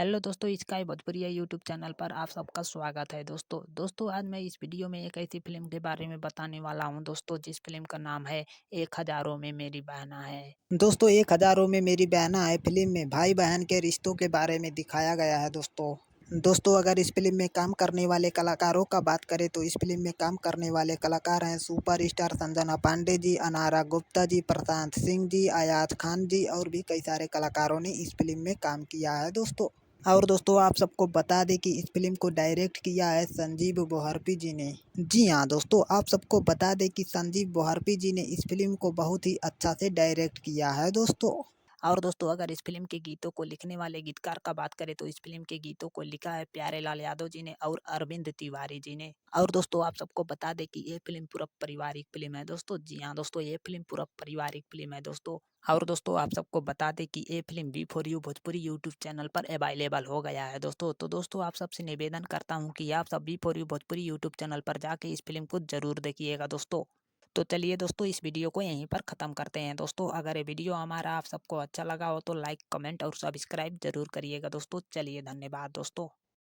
Hello दोस्तों, sky भोजपुरिया YouTube channel पर आप सबका स्वागत है दोस्तों आज मैं इस वीडियो में एक ऐसी फिल्म के बारे में बताने वाला हूं दोस्तों, जिस फिल्म का नाम है एक हजारों में मेरी बहना है। दोस्तों एक हजारों में मेरी बहना है फिल्म में भाई बहन के रिश्तों के बारे में दिखाया गया है दोस्तों अगर इस फिल्म में काम करने वाले कलाकारों का बात करें तो इस फिल्म में काम करने वाले कलाकार हैं सुपरस्टार संजना पांडे जी, अनारा गुप्ता जी, प्रशांत सिंह जी, अयाज खान जी और भी कई सारे कलाकारों ने इस फिल्म में काम किया है दोस्तों। और दोस्तों आप सबको बता दें कि इस फिल्म को डायरेक्ट किया है संजीव बोहरपी जी ने। जी हाँ दोस्तों, आप सबको बता दें कि संजीव बोहरपी जी ने इस फिल्म को बहुत ही अच्छा से डायरेक्ट किया है दोस्तों। और दोस्तों अगर इस फिल्म के गीतों को लिखने वाले गीतकार का बात करें तो इस फिल्म के गीतों को लिखा है प्यारेलाल यादव जी ने और अरविंद तिवारी जी ने। और दोस्तों आप सबको बता दें कि ये फिल्म पूरा पारिवारिक फिल्म है दोस्तों। जी हाँ दोस्तों, ये फिल्म पूरा पारिवारिक फिल्म है दोस्तों। और दोस्तों आप सबको बता दें कि ये film we for you Bhojpuri YouTube channel पर अवेलेबल हो गया है दोस्तों। तो दोस्तों आप सबसे निवेदन करता हूँ कि आप सब we for you Bhojpuri YouTube channel पर जाके इस फिल्म को जरूर देखिएगा दोस्तों। तो चलिए दोस्तों, इस वीडियो को यहीं पर ख़त्म करते हैं दोस्तों। अगर ये वीडियो हमारा आप सबको अच्छा लगा हो तो लाइक, कमेंट और सब्सक्राइब जरूर करिएगा दोस्तों। चलिए धन्यवाद दोस्तों।